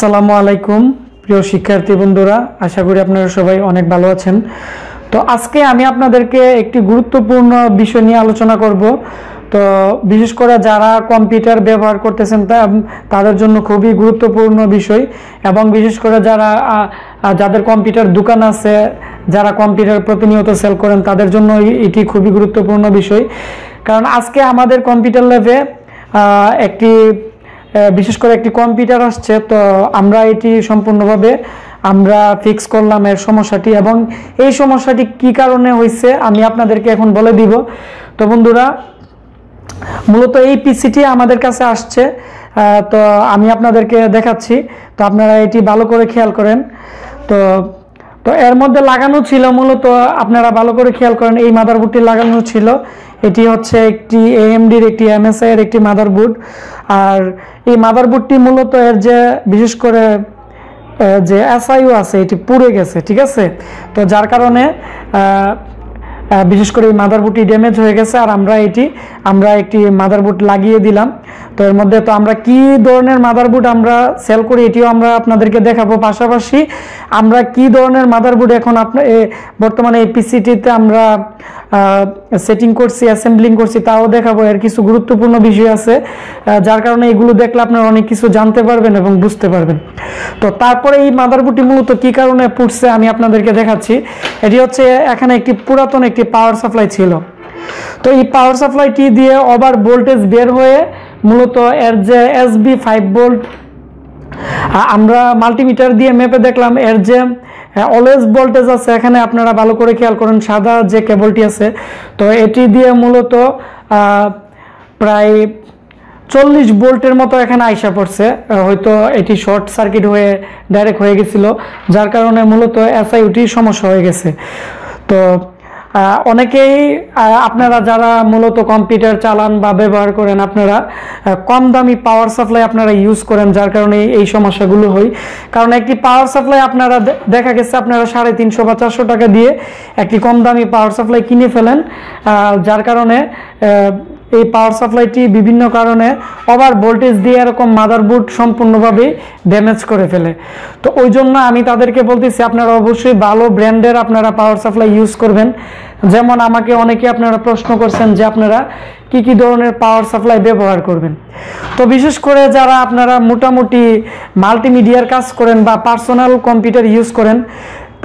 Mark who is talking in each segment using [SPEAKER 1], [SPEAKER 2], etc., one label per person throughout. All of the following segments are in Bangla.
[SPEAKER 1] আসসালামু আলাইকুম প্রিয় শিক্ষার্থী বন্ধুরা, আশা করি আপনারা সবাই অনেক ভালো আছেন। তো আজকে আমি আপনাদেরকে একটি গুরুত্বপূর্ণ বিষয় নিয়ে আলোচনা করব। তো বিশেষ করে যারা কম্পিউটার ব্যবহার করতেছেন তাদের জন্য খুবই গুরুত্বপূর্ণ বিষয়, এবং বিশেষ করে যাদের কম্পিউটার দোকান আছে, যারা কম্পিউটার প্রতিনিয়ত সেল করেন তাদের জন্য এটি খুবই গুরুত্বপূর্ণ বিষয়। কারণ আজকে আমাদের কম্পিউটার ল্যাবে বিশেষ করে একটি কম্পিউটার আসছে। তো আমরা এটি সম্পূর্ণভাবে আমরা ফিক্স করলাম এর সমস্যাটি, এবং এই সমস্যাটি কি কারণে হয়েছে আমি আপনাদেরকে এখন বলে দিব। তো বন্ধুরা, মূলত এই পিসিটি আমাদের কাছে আসছে, তো আমি আপনাদেরকে দেখাচ্ছি। তো আপনারা এটি ভালো করে খেয়াল করেন। তো এর মধ্যে লাগানো ছিল, মূলত আপনারা ভালো করে খেয়াল করেন, এই মাদারবোর্ডটি লাগানো ছিল। এটি হচ্ছে একটি AMDর একটি MSI এর একটি মাদারবোর্ড। আর এই মাদারবোর্ডটি মূলত এর যে বিশেষ করে যে SIU আছে এটি পুড়ে গেছে, ঠিক আছে। তো যার কারণে বিশেষ করে এই মাদারবোর্ডটি ড্যামেজ হয়ে গেছে। আর আমরা একটি মাদারবোর্ড লাগিয়ে দিলাম। তো এর মধ্যে তো আমরা কি ধরনের মাদারবোর্ড আমরা সেল করি এটিও আমরা আপনাদেরকে দেখাবো। পাশাপাশি আমরা কি ধরনের মাদারবোর্ড এখন বর্তমানে এই পিসিটিতে আমরা সেটিং করছি, অ্যাসেম্বলিং করছি তাও দেখাবো। এর কিছু গুরুত্বপূর্ণ বিষয় আছে, যার কারণে এগুলো দেখলে আপনারা অনেক কিছু জানতে পারবেন এবং বুঝতে পারবেন। তো তারপরে এই মাদারবোর্ডটি মূলত কি কারণে পুড়ছে আমি আপনাদেরকে দেখাচ্ছি। এটি হচ্ছে এখানে একটি পুরাতন একটি পাওয়ার সাপ্লাই ছিল। তো এই পাওয়ার সাপ্লাইটি দিয়ে ওভার ভোল্টেজ বের হয়ে মূলত এর যে SB 5 ভোল্ট, আমরা মাল্টিমিটার দিয়ে মেপে দেখলাম এর যে অলওয়েজ ভোল্টেজ আছে, এখানে আপনারা ভালো করে খেয়াল করেন সাদা যে কেবলটি আছে, তো এটি দিয়ে মূলত প্রায় 40 ভোল্টের মতো এখানে আইসা পড়ছে। হয়তো এটি শর্ট সার্কিট হয়ে ডাইরেক্ট হয়ে গেছিল, যার কারণে মূলত SIUটির সমস্যা হয়ে গেছে। তো অনেকেই আপনারা যারা মূলত কম্পিউটার চালান বা ব্যবহার করেন, আপনারা কম দামি পাওয়ার সাপ্লাই আপনারা ইউজ করেন, যার কারণে এই সমস্যাগুলো হয়। কারণ একটি পাওয়ার সাপ্লাই আপনারা দেখা গেছে আপনারা 350 বা 400 টাকা দিয়ে একটি কম দামি পাওয়ার সাপ্লাই কিনে ফেলেন, যার কারণে এই পাওয়ার সাপ্লাইটি বিভিন্ন কারণে ওভার ভোল্টেজ দিয়ে এরকম মাদারবোর্ড সম্পূর্ণভাবে ড্যামেজ করে ফেলে। তো ওই জন্য আমি তাদেরকে বলতেছি আপনারা অবশ্যই ভালো ব্র্যান্ডের আপনারা পাওয়ার সাপ্লাই ইউজ করবেন। যেমন আমাকে অনেকে আপনারা প্রশ্ন করছেন যে আপনারা কি ধরনের পাওয়ার সাপ্লাই ব্যবহার করবেন। তো বিশেষ করে যারা আপনারা মোটামুটি মাল্টিমিডিয়ার কাজ করেন বা পার্সোনাল কম্পিউটার ইউজ করেন,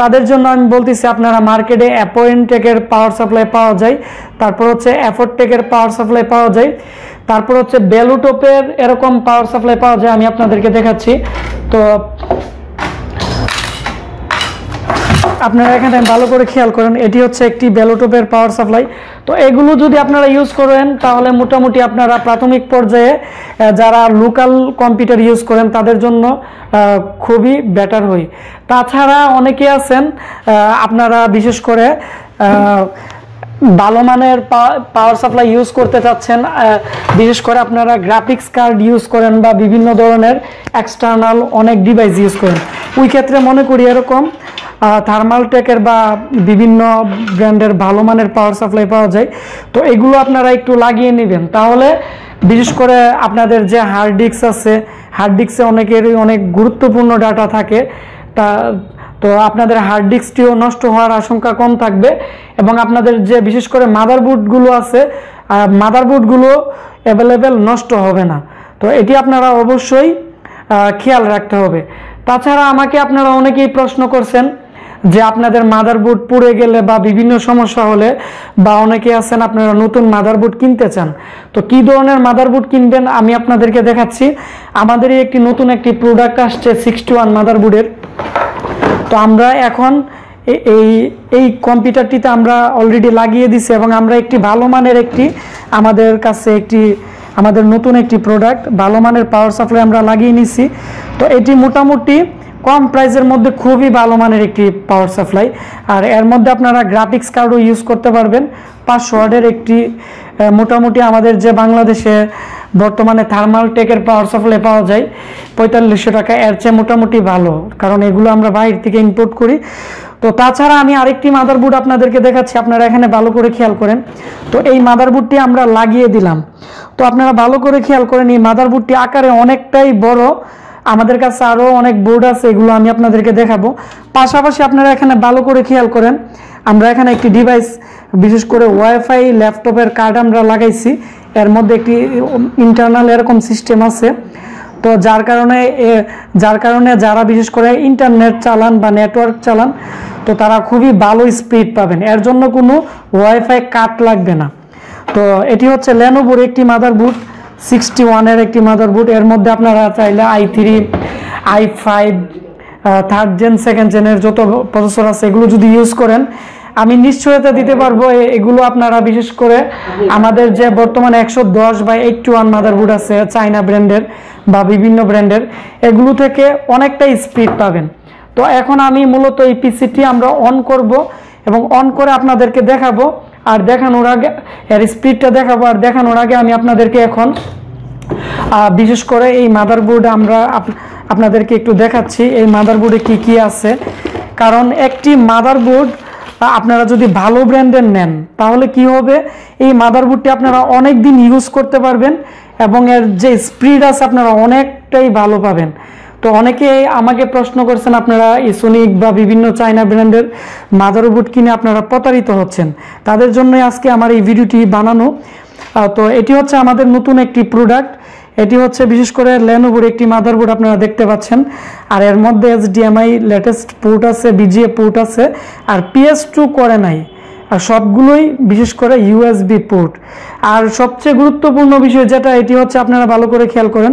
[SPEAKER 1] তাদের জন্য আমি বলতেছি আপনারা মার্কেটে অ্যাপয়েন্টেকের পাওয়ার সাপ্লাই পাওয়া যায়, তারপর হচ্ছে অ্যাফোর্টেকের পাওয়ার সাপ্লাই পাওয়া যায়, তারপর হচ্ছে বেলুটপের এরকম পাওয়ার সাপ্লাই পাওয়া যায়। আমি আপনাদেরকে দেখাচ্ছি। তো আপনারা এখানে ভালো করে খেয়াল করেন, এটি হচ্ছে একটি বেলুটপের পাওয়ার সাপ্লাই। তো এগুলো যদি আপনারা ইউজ করেন তাহলে মোটামুটি আপনারা প্রাথমিক পর্যায়ে যারা লোকাল কম্পিউটার ইউজ করেন তাদের জন্য খুবই বেটার হয়। তাছাড়া অনেকে আছেন আপনারা বিশেষ করে ভালো মানের পাওয়ার সাপ্লাই ইউজ করতে চাচ্ছেন, বিশেষ করে আপনারা গ্রাফিক্স কার্ড ইউজ করেন বা বিভিন্ন ধরনের এক্সটার্নাল অনেক ডিভাইস ইউজ করেন। ওই ক্ষেত্রে মনে করি এরকম থার্মালটেকের বা বিভিন্ন ব্র্যান্ডের ভালো মানের পাওয়ার সাপ্লাই পাওয়া যায়। তো এগুলো আপনারা একটু লাগিয়ে নেবেন, তাহলে বিশেষ করে আপনাদের যে হার্ড ডিস্ক আছে, হার্ড ডিস্কে অনেকেরই অনেক গুরুত্বপূর্ণ ডাটা থাকে, তো আপনাদের হার্ড ডিস্কটিও নষ্ট হওয়ার আশঙ্কা কম থাকবে, এবং আপনাদের যে বিশেষ করে মাদারবোর্ডগুলো আছে, মাদারবোর্ডগুলো অ্যাভেলেবেল নষ্ট হবে না। তো এটি আপনারা অবশ্যই খেয়াল রাখতে হবে। তাছাড়া আমাকে আপনারা অনেকেই প্রশ্ন করছেন যে আপনাদের মাদারবোর্ড পুড়ে গেলে বা বিভিন্ন সমস্যা হলে, বা অনেকে আছেন আপনারা নতুন মাদারবোর্ড কিনতে চান, তো কি ধরনের মাদারবোর্ড কিনবেন আমি আপনাদেরকে দেখাচ্ছি। আমাদেরই একটি নতুন একটি প্রোডাক্ট আসছে 61 মাদারবোর্ডের। তো আমরা এখন এই কম্পিউটারটিতে আমরা অলরেডি লাগিয়ে দিছি, এবং আমরা একটি ভালো মানের আমাদের কাছে আমাদের নতুন একটি প্রোডাক্ট ভালো মানের পাওয়ার সাপ্লাই আমরা লাগিয়ে নিছি। তো এটি মোটামুটি কম প্রাইসের মধ্যে খুবই ভালো মানের একটি পাওয়ার সাপ্লাই। আর এর মধ্যে আপনারা গ্রাফিক্স কার্ডও ইউজ করতে পারবেন। 500 ওয়াটের একটি মোটামুটি আমাদের যে বাংলাদেশে বর্তমানে থার্মালটেকের পাওয়ার সাপ্লাই পাওয়া যায় 4500 টাকা, এর চেয়ে মোটামুটি ভালো, কারণ এগুলো আমরা বাইরে থেকে ইম্পোর্ট করি। তো তাছাড়া আমি আরেকটি মাদারবোর্ড আপনাদেরকে দেখাচ্ছি, আপনারা এখানে ভালো করে খেয়াল করেন। তো এই মাদারবোর্ডটি আমরা লাগিয়ে দিলাম। তো আপনারা ভালো করে খেয়াল করেন, এই মাদারবোর্ডটি আকারে অনেকটাই বড়, আমাদের কাছে আরও অনেক বোর্ড আছে, এগুলো আমি আপনাদেরকে দেখাবো। পাশাপাশি আপনারা এখানে ভালো করে খেয়াল করেন, আমরা এখানে একটি ডিভাইস, বিশেষ করে ওয়াইফাই ল্যাপটপের কার্ড আমরা লাগাইছি। এর মধ্যে একটি ইন্টারনাল এরকম সিস্টেম আছে। তো যার কারণে যারা বিশেষ করে ইন্টারনেট চালান বা নেটওয়ার্ক চালান, তো তারা খুবই ভালো স্পিড পাবেন। এর জন্য কোনো ওয়াইফাই কাট লাগবে না। তো এটি হচ্ছে লেনোভোর একটি মাদারবোর্ড, 61-এর একটি মাদারবোর্ড। এর মধ্যে আপনারা চাইলে i3, i5, 3rd gen 2nd জেনের যত প্রসেসর আছে এগুলো যদি ইউজ করেন, আমি নিশ্চয়তা দিতে পারবো এগুলো আপনারা বিশেষ করে আমাদের যে বর্তমানে 110 বা 81 মাদারবোর্ড আছে চায়না ব্র্যান্ডের বা বিভিন্ন ব্র্যান্ডের, এগুলো থেকে অনেকটাই স্পিড পাবেন। তো এখন আমি মূলত এই পিসিটি আমরা অন করব এবং অন করে আপনাদেরকে দেখাবো, আর দেখানোর আগে এর স্পিডটা দেখাবো। আর দেখানোর আগে আমি আপনাদেরকে এখন বিশেষ করে এই মাদারবোর্ড আমরা আপনাদেরকে একটু দেখাচ্ছি এই মাদারবোর্ডে কি কি আছে। কারণ একটি মাদারবোর্ড আপনারা যদি ভালো ব্র্যান্ডের নেন, তাহলে কি হবে, এই মাদারবোর্ডটি আপনারা অনেক দিন ইউজ করতে পারবেন এবং এর যে স্পিড আছে আপনারা অনেকটাই ভালো পাবেন। তো অনেকে আমাকে প্রশ্ন করছেন, আপনারা ইসোনিক বা বিভিন্ন চায়না ব্র্যান্ডের মাদারবোর্ড কিনে আপনারা প্রতারিত হচ্ছেন, তাদের জন্য আজকে আমার এই ভিডিওটি বানানো। তো এটি হচ্ছে আমাদের নতুন একটি প্রোডাক্ট। এটি হচ্ছে বিশেষ করে লেনোভোর একটি মাদারবোর্ড আপনারা দেখতে পাচ্ছেন। আর এর মধ্যে HDMI লেটেস্ট পোর্ট আছে, BGA পোর্ট আছে, আর PS2 করে নাই, আর সবগুলোই বিশেষ করে USB পোর্ট। আর সবচেয়ে গুরুত্বপূর্ণ বিষয় যেটা, এটি হচ্ছে আপনারা ভালো করে খেয়াল করেন,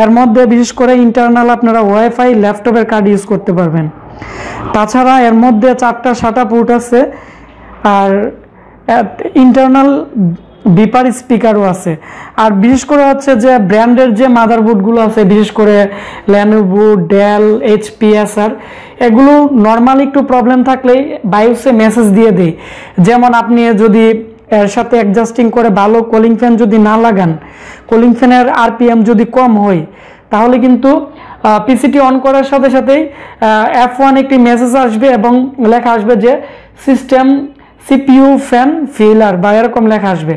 [SPEAKER 1] এর মধ্যে বিশেষ করে ইন্টারনাল আপনারা ওয়াইফাই ল্যাপটপের কার্ড ইউজ করতে পারবেন। তাছাড়া এর মধ্যে 4টা SATA পোর্ট আছে, আর ইন্টারনাল বিপার স্পিকারও আছে। আর বিশেষ করে হচ্ছে যে ব্র্যান্ডের যে মাদারবোর্ডগুলো আছে, বিশেষ করে লেনোভো, ডেল, HP, Acer, এগুলো নর্মালি একটু প্রবলেম থাকলেই বায়োসে মেসেজ দিয়ে দেয়। যেমন আপনি যদি এর সাথে অ্যাডজাস্টিং করে ভালো কুলিং ফ্যান যদি না লাগান, কুলিং ফ্যানের RPM যদি কম হয়, তাহলে কিন্তু পিসিটি অন করার সাথে সাথেই F1 একটি মেসেজ আসবে এবং লেখা আসবে যে সিস্টেম CPU ফ্যান ফেইলার বা এরকম লেখা আসবে।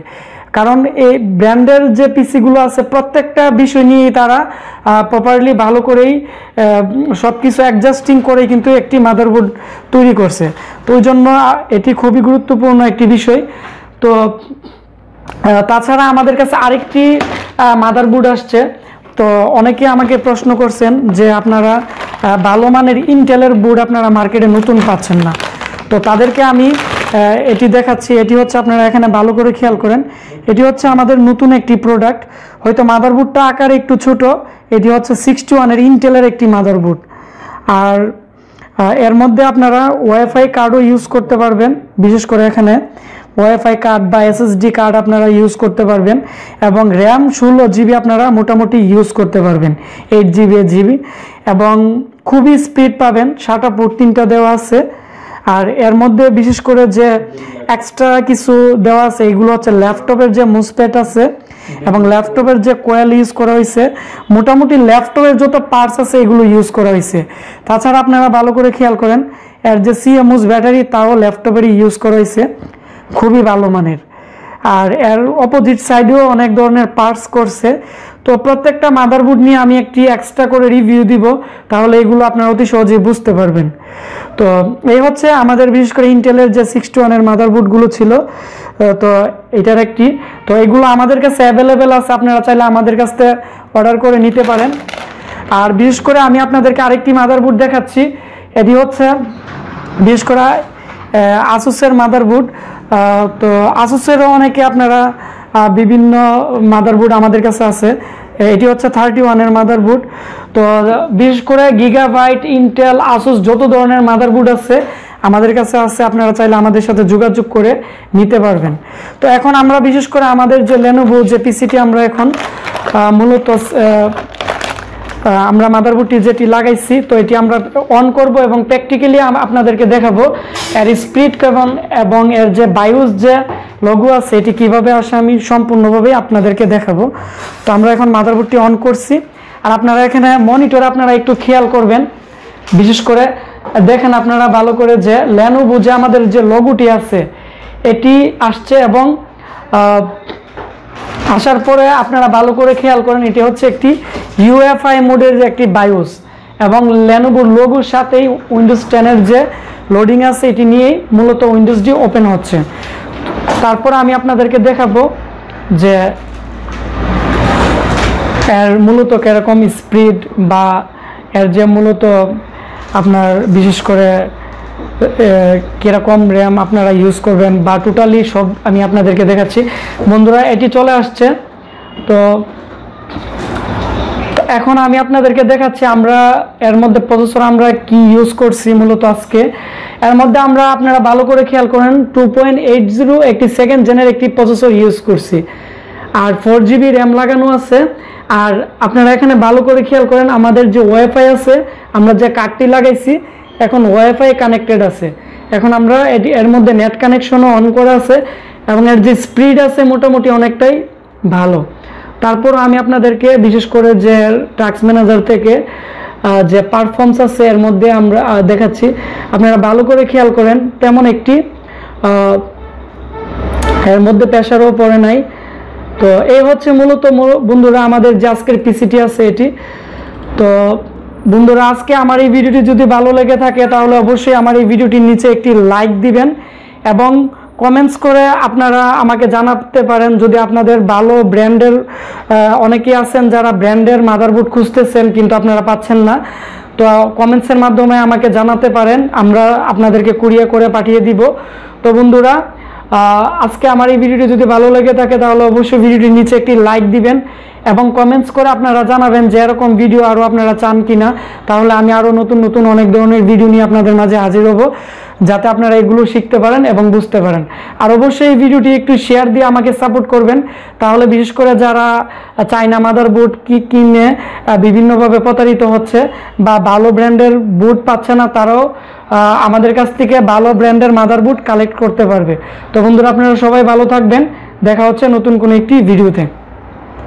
[SPEAKER 1] কারণ এই ব্র্যান্ডের যে পিসিগুলো আছে প্রত্যেকটা বিষয় নিয়ে তারা প্রপারলি ভালো করেই সব কিছু অ্যাডজাস্টিং করে কিন্তু একটি মাদারবোর্ড তৈরি করছে। তো ওই জন্য এটি খুবই গুরুত্বপূর্ণ একটি বিষয়। তো তাছাড়া আমাদের কাছে আরেকটি মাদারবোর্ড আসছে। তো অনেকে আমাকে প্রশ্ন করছেন যে আপনারা ভালো মানের ইন্টেলের বোর্ড আপনারা মার্কেটে নতুন পাচ্ছেন না। তো তাদেরকে আমি এটি দেখাচ্ছি। এটি হচ্ছে, আপনারা এখানে ভালো করে খেয়াল করেন, এটি হচ্ছে আমাদের নতুন একটি প্রোডাক্ট। হয়তো মাদারবোর্ডটা আকারে একটু ছোট, এটি হচ্ছে 61-এর ইন্টেলের একটি মাদারবোর্ড। আর এর মধ্যে আপনারা ওয়াইফাই কার্ডও ইউজ করতে পারবেন। বিশেষ করে এখানে ওয়াইফাই কার্ড বা SSD কার্ড আপনারা ইউজ করতে পারবেন এবং RAM 16 GB আপনারা মোটামুটি ইউজ করতে পারবেন, 8 GB, 8 GB, এবং খুবই স্পিড পাবেন। 7টা পোর্ট 3টা দেওয়া আছে। আর এর মধ্যে বিশেষ করে যে এক্সট্রা কিছু দেওয়া আছে, এগুলো হচ্ছে ল্যাপটপের যে মুসপ্যাড আছে এবং ল্যাপটপের যে কোয়েল ইউজ করা হয়েছে, মোটামুটি ল্যাপটপের যত পার্টস আছে এগুলো ইউজ করা হয়েছে। তাছাড়া আপনারা ভালো করে খেয়াল করেন, এর যে CMOS ব্যাটারি তাও ল্যাপটপেরই ইউজ করা হয়েছে, খুবই ভালো মানের। আর এর অপোজিট সাইডেও অনেক ধরনের পার্টস করছে। তো প্রত্যেকটা মাদারবোর্ড নিয়ে আমি একটি এক্সট্রা করে রিভিউ দিব, তাহলে এগুলো আপনারা অতি সহজেই বুঝতে পারবেন। তো এই হচ্ছে আমাদের বিশেষ করে ইন্টেলের যে 61-এর মাদারবোর্ডগুলো ছিল, তো এটার একটি। তো এগুলো আমাদের কাছে অ্যাভেলেবেল আছে, আপনারা চাইলে আমাদের কাছ থেকে অর্ডার করে নিতে পারেন। আর বিশেষ করে আমি আপনাদেরকে আরেকটি মাদারবোর্ড দেখাচ্ছি। এটি হচ্ছে বিশেষ করে আসুসের মাদারবোর্ড। তো আসুসেরও অনেকে আপনারা বিভিন্ন মাদারবোর্ড আমাদের কাছে আছে। এটি হচ্ছে 31-এর মাদারবোর্ড। তো বিশেষ করে গিগাবাইট, ইন্টেল, আসুস যত ধরনের মাদারবোর্ড আছে আমাদের কাছে আছে, আপনারা চাইলে আমাদের সাথে যোগাযোগ করে নিতে পারবেন। তো এখন আমরা বিশেষ করে আমাদের যে লেনোভো যে পিসিটি আমরা এখন মূলত আমরা মাদারবোর্ডটি যেটি লাগাইছি, তো এটি আমরা অন করব এবং প্র্যাকটিক্যালি আপনাদেরকে দেখাবো এর স্পিড এবং এর যে বায়োস যে লোগো আছে এটি কিভাবে আসে আমি সম্পূর্ণভাবে আপনাদেরকে দেখাবো। তো আমরা এখন মাদারবোর্ডটি অন করছি। আর আপনারা এখানে মনিটর আপনারা একটু খেয়াল করবেন, বিশেষ করে দেখেন আপনারা ভালো করে যে লেনোভো যে আমাদের যে লোগোটি আছে এটি আসছে এবং আসার পরে আপনারা ভালো করে খেয়াল করেন, এটি হচ্ছে একটি ইউএফআই মোডের যে একটি বায়োস এবং লেনোভোর লোগোর সাথেই উইন্ডোজ 10-এর যে লোডিং আছে এটি নিয়েই মূলত উইন্ডোজটি ওপেন হচ্ছে। তারপর আমি আপনাদেরকে দেখাবো যে এর মূলত কীরকম স্পিড বা এর যে মূলত আপনার বিশেষ করে কীরকম র্যাম আপনারা ইউজ করবেন বা টোটালি সব আমি আপনাদেরকে দেখাচ্ছি। বন্ধুরা এটি চলে আসছে, তো এখন আমি আপনাদেরকে দেখাচ্ছি আমরা এর মধ্যে প্রসেসর আমরা কি ইউজ করছি মূলত আজকে। এর মধ্যে আমরা আপনারা ভালো করে খেয়াল করেন 2.80 একটি সেকেন্ড জেনের একটি প্রসেসর ইউজ করছি আর 4GB র্যাম লাগানো আছে। আর আপনারা এখানে ভালো করে খেয়াল করেন আমাদের যে ওয়াইফাই আছে, আমরা যে কার্ডটি লাগাইছি এখন ওয়াইফাই কানেক্টেড আছে। এখন আমরা এর মধ্যে নেট কানেকশনও অন করা আছে এবং এর যে স্পিড আছে মোটামুটি অনেকটাই ভালো। তারপর আমি আপনাদেরকে বিশেষ করে যে টাস্ক ম্যানেজার থেকে যে পারফরমেন্স আছে এর মধ্যে আমরা দেখাচ্ছি, আপনারা ভালো করে খেয়াল করেন তেমন একটি এর মধ্যে প্রেশারও পড়ে নাই। তো এই হচ্ছে মূলত বন্ধুরা আমাদের যে আজকের পিসিটি আছে এটি। তো বন্ধুরা আজকে আমার এই ভিডিওটি যদি ভালো লেগে থাকে তাহলে অবশ্যই আমার এই ভিডিওটির নিচে একটি লাইক দিবেন এবং কমেন্টস করে আপনারা আমাকে জানাতে পারেন যদি আপনাদের ভালো ব্র্যান্ডের অনেকেই আছেন যারা ব্র্যান্ডের মাদারবোর্ড খুঁজতেছেন কিন্তু আপনারা পাচ্ছেন না, তো কমেন্টসের মাধ্যমে আমাকে জানাতে পারেন, আমরা আপনাদেরকে কুরিয়ার করে পাঠিয়ে দিব। তো বন্ধুরা আজকে আমার এই ভিডিওটি যদি ভালো লেগে থাকে তাহলে অবশ্যই ভিডিওটির নিচে একটি লাইক দিবেন এবং কমেন্টস করে আপনারা জানাবেন যে এরকম ভিডিও আরও আপনারা চান কিনা, তাহলে আমি আরও নতুন নতুন অনেক ধরনের ভিডিও নিয়ে আপনাদের মাঝে হাজির হব যাতে আপনারা এগুলো শিখতে পারেন এবং বুঝতে পারেন। আর অবশ্যই এই ভিডিওটি একটু শেয়ার দিয়ে আমাকে সাপোর্ট করবেন, তাহলে বিশেষ করে যারা চায়না মাদারবোর্ড কিনে বিভিন্নভাবে প্রতারিত হচ্ছে বা ভালো ব্র্যান্ডের বোর্ড পাচ্ছে না তারাও আমাদের কাছ থেকে ভালো ব্র্যান্ডের মাদারবোর্ড কালেক্ট করতে পারবে। তো বন্ধুরা আপনারা সবাই ভালো থাকবেন, দেখা হচ্ছে নতুন কোনো একটি ভিডিওতে।